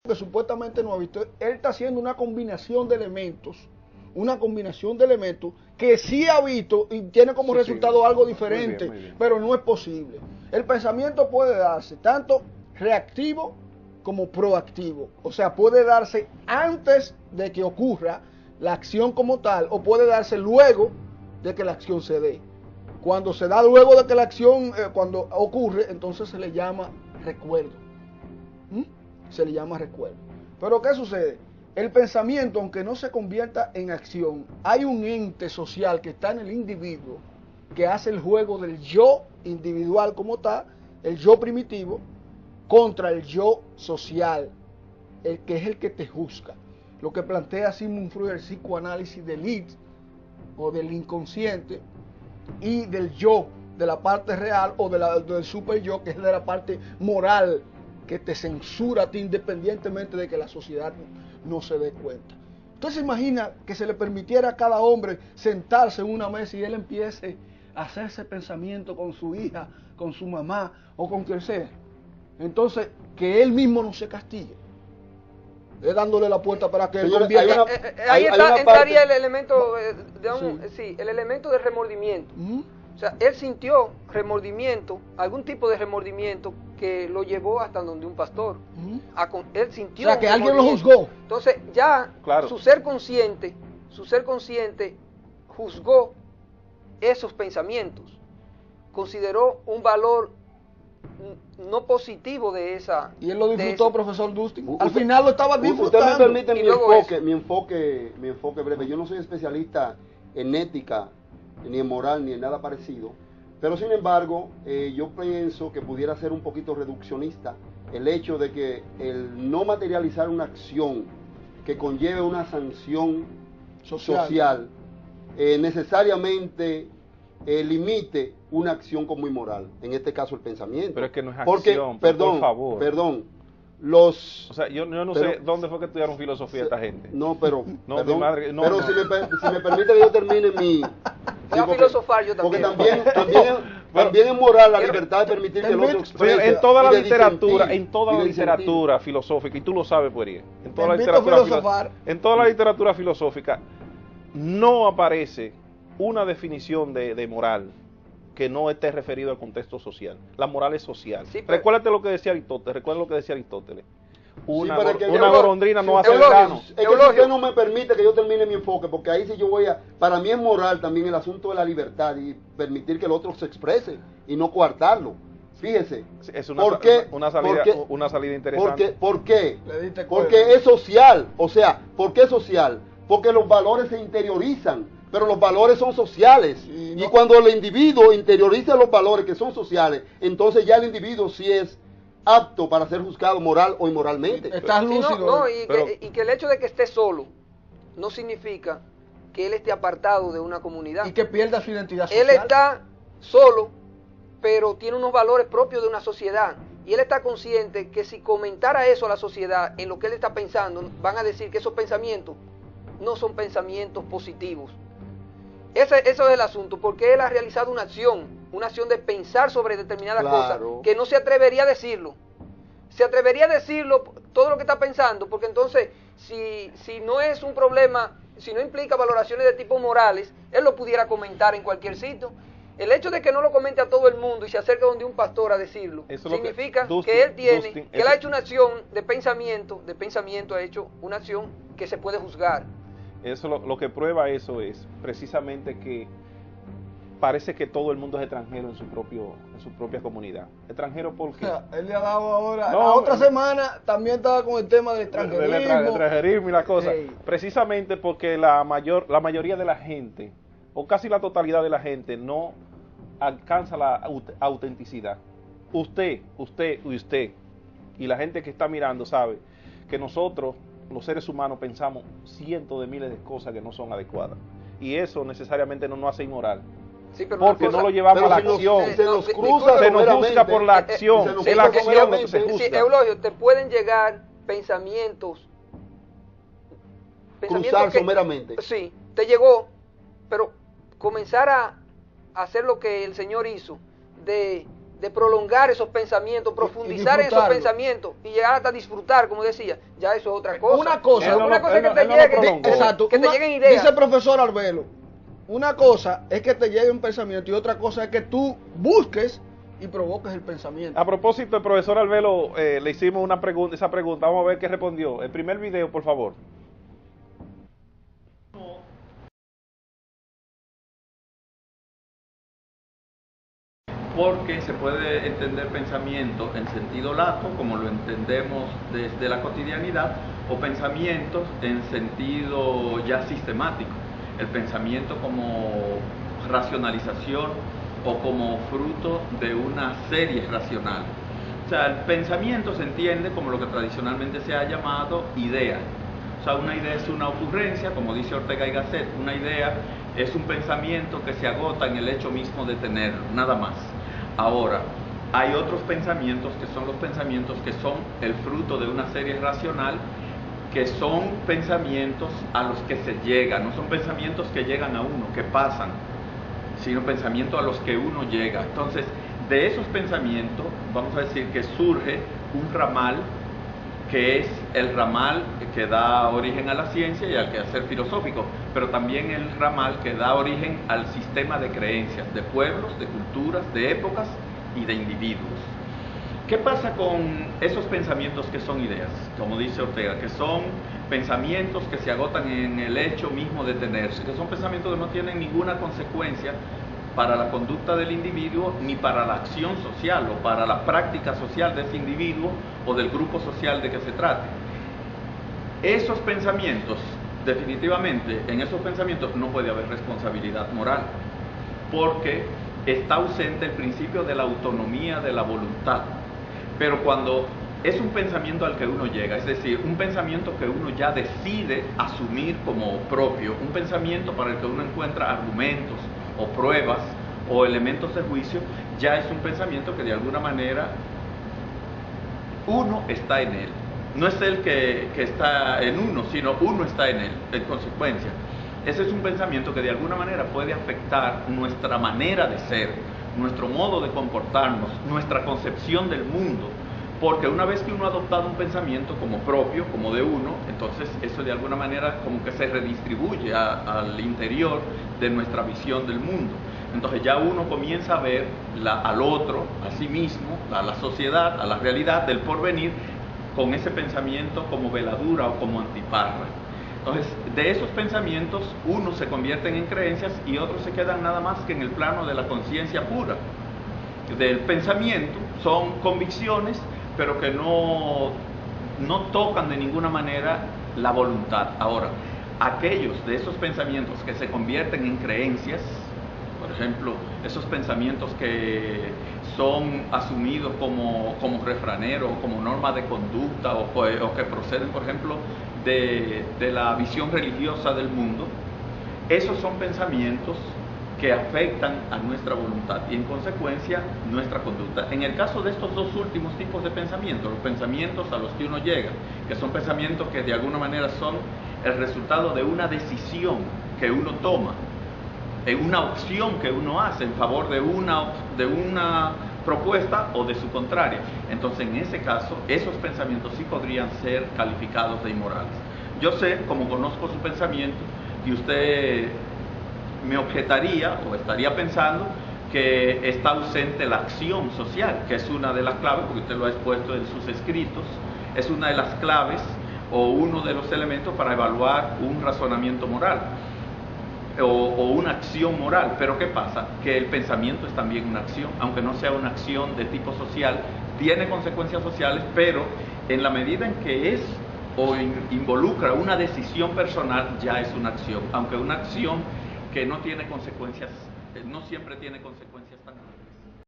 que supuestamente no ha visto, él está haciendo una combinación de elementos que sí ha visto y tiene como resultado algo diferente, muy bien. pero no es posible. El pensamiento puede darse tanto reactivo como proactivo, o sea, puede darse antes de que ocurra la acción como tal, o puede darse luego de que la acción se dé. Cuando se da luego de que la acción, cuando ocurre, entonces se le llama recuerdo. Se le llama recuerdo. Pero ¿qué sucede? El pensamiento, aunque no se convierta en acción, hay un ente social que está en el individuo que hace el juego del yo individual como está, el yo primitivo, contra el yo social, el que es el que te juzga. Lo que plantea Sigmund Freud, el psicoanálisis del id o del inconsciente y del yo, de la parte real o del super yo, que es de la parte moral, que te censura a ti independientemente de que la sociedad no se dé cuenta. Entonces imagina que se le permitiera a cada hombre sentarse en una mesa y él empiece a hacerse pensamiento con su hija, con su mamá o con quien sea. Entonces, que él mismo no se castigue. Es dándole la puerta para que él convierta. Ahí entraría el elemento, el elemento de remordimiento. O sea, él sintió remordimiento, algún tipo de remordimiento que lo llevó hasta donde un pastor. Él sintió. O sea, que alguien lo juzgó. Entonces, ya su ser consciente juzgó esos pensamientos, consideró un valor no positivo de esa. Y él lo disfrutó, profesor Dustin. Al final lo estaba disfrutando. Usted me permite mi enfoque breve. Yo no soy especialista en ética, ni en moral, ni en nada parecido. Pero sin embargo, yo pienso que pudiera ser un poquito reduccionista el hecho de que el no materializar una acción que conlleve una sanción social necesariamente limite una acción como inmoral, en este caso el pensamiento. Pero es que no es acción, por favor. Perdón. O sea, yo no sé dónde fue que estudiaron filosofía esta gente. No, pero no, perdón, mi madre, no, pero no. Si me permite que yo termine mi... Voy a filosofar yo también. Porque también es moral la libertad de permitir que el otro exprese. En toda la literatura filosófica, y tú lo sabes, Poirier, en toda la literatura filosófica no aparece una definición de moral que no esté referido al contexto social. La moral es social. Sí, recuérdate lo que decía Aristóteles. Una golondrina no hace verano. Es que usted no me permite que yo termine mi enfoque, porque ahí sí yo voy a... Para mí es moral también el asunto de la libertad y permitir que el otro se exprese y no coartarlo. Fíjese. Es una salida interesante. ¿Por qué? Porque es social. O sea, ¿por qué es social? Porque los valores se interiorizan. Pero los valores son sociales. Y cuando el individuo interioriza los valores que son sociales, entonces ya el individuo sí es apto para ser juzgado moral o inmoralmente. Estás lúcido. Y que el hecho de que esté solo no significa que él esté apartado de una comunidad. Y que pierda su identidad social. Él está solo, pero tiene unos valores propios de una sociedad. Y él está consciente que si comentara eso a la sociedad, en lo que él está pensando, van a decir que esos pensamientos no son pensamientos positivos. Eso es el asunto, porque él ha realizado una acción de pensar sobre determinadas cosas, que no se atrevería a decirlo. Se atrevería a decirlo todo lo que está pensando, porque entonces, si no es un problema, si no implica valoraciones de tipo morales, él lo pudiera comentar en cualquier sitio. El hecho de que no lo comente a todo el mundo y se acerque donde un pastor a decirlo, significa que él ha hecho una acción de pensamiento, ha hecho una acción que se puede juzgar. Eso lo que prueba eso es precisamente que parece que todo el mundo es extranjero en su propia comunidad. Extranjero porque él le ha dado ahora, la otra semana también estaba con el tema del extranjerismo y la cosa. Precisamente porque la mayoría de la gente, o casi la totalidad de la gente, no alcanza la autenticidad. Usted y la gente que está mirando sabe que nosotros, los seres humanos, pensamos cientos de miles de cosas que no son adecuadas, y eso necesariamente no nos hace inmoral, porque no lo llevamos a la acción. Se nos juzga por la acción, es la acción que se juzga. Sí, Eulogio, te pueden llegar pensamientos cruzar someramente. Sí, te llegó, pero comenzar a hacer lo que el Señor hizo, de de prolongar esos pensamientos, profundizar en esos disfrutarlo. pensamientos y llegar hasta disfrutar, como decía, ya eso es otra cosa. Una cosa, una cosa es que te él no lo lleguen, prolongó. Exacto. que te Una- lleguen ideas. Dice el profesor Arbelo, una cosa es que te llegue un pensamiento y otra cosa es que tú busques y provoques el pensamiento. A propósito, el profesor Arbelo le hicimos esa pregunta, vamos a ver qué respondió. El primer video, por favor. Porque se puede entender pensamiento en sentido lato, como lo entendemos desde la cotidianidad, o pensamientos en sentido ya sistemático. El pensamiento como racionalización o como fruto de una serie racional. O sea, el pensamiento se entiende como lo que tradicionalmente se ha llamado idea. O sea, una idea es una ocurrencia, como dice Ortega y Gasset, una idea es un pensamiento que se agota en el hecho mismo de tenerlo, nada más. Ahora, hay otros pensamientos que son los pensamientos que son el fruto de una serie racional, que son pensamientos a los que se llega, no son pensamientos que llegan a uno, que pasan, sino pensamientos a los que uno llega. Entonces, de esos pensamientos, vamos a decir que surge un ramal, que es el ramal que da origen a la ciencia y al quehacer filosófico, pero también el ramal que da origen al sistema de creencias, de pueblos, de culturas, de épocas y de individuos. ¿Qué pasa con esos pensamientos que son ideas? Como dice Ortega, que son pensamientos que se agotan en el hecho mismo de tenerse, que son pensamientos que no tienen ninguna consecuencia para la conducta del individuo, ni para la acción social o para la práctica social de ese individuo o del grupo social de que se trate. Esos pensamientos, definitivamente, en esos pensamientos no puede haber responsabilidad moral, porque está ausente el principio de la autonomía de la voluntad. Pero cuando es un pensamiento al que uno llega, es decir, un pensamiento que uno ya decide asumir como propio, un pensamiento para el que uno encuentra argumentos o pruebas o elementos de juicio, ya es un pensamiento que de alguna manera uno está en él. No es él que está en uno, sino uno está en él, en consecuencia. Ese es un pensamiento que de alguna manera puede afectar nuestra manera de ser, nuestro modo de comportarnos, nuestra concepción del mundo, porque una vez que uno ha adoptado un pensamiento como propio, como de uno, entonces eso de alguna manera como que se redistribuye al interior de nuestra visión del mundo. Entonces ya uno comienza a ver al otro, a sí mismo, a la sociedad, a la realidad del porvenir, con ese pensamiento como veladura o como antiparra. Entonces, de esos pensamientos, unos se convierten en creencias y otros se quedan nada más que en el plano de la conciencia pura. Del pensamiento son convicciones, pero que no tocan de ninguna manera la voluntad. Ahora, aquellos de esos pensamientos que se convierten en creencias, por ejemplo, esos pensamientos que son asumidos como refranero, como norma de conducta, o que proceden, por ejemplo, de la visión religiosa del mundo, esos son pensamientos que afectan a nuestra voluntad y en consecuencia nuestra conducta. En el caso de estos dos últimos tipos de pensamientos, los pensamientos a los que uno llega, que son pensamientos que de alguna manera son el resultado de una decisión que uno toma, una opción que uno hace en favor de una propuesta o de su contraria. Entonces, en ese caso, esos pensamientos sí podrían ser calificados de inmorales. Yo sé, como conozco su pensamiento, que usted me objetaría o estaría pensando que está ausente la acción social, que es una de las claves, porque usted lo ha expuesto en sus escritos, es una de las claves o uno de los elementos para evaluar un razonamiento moral o una acción moral. Pero ¿qué pasa? Que el pensamiento es también una acción, aunque no sea una acción de tipo social, tiene consecuencias sociales, pero en la medida en que es o involucra una decisión personal, ya es una acción, aunque una acción que no tiene consecuencias, no siempre tiene consecuencias.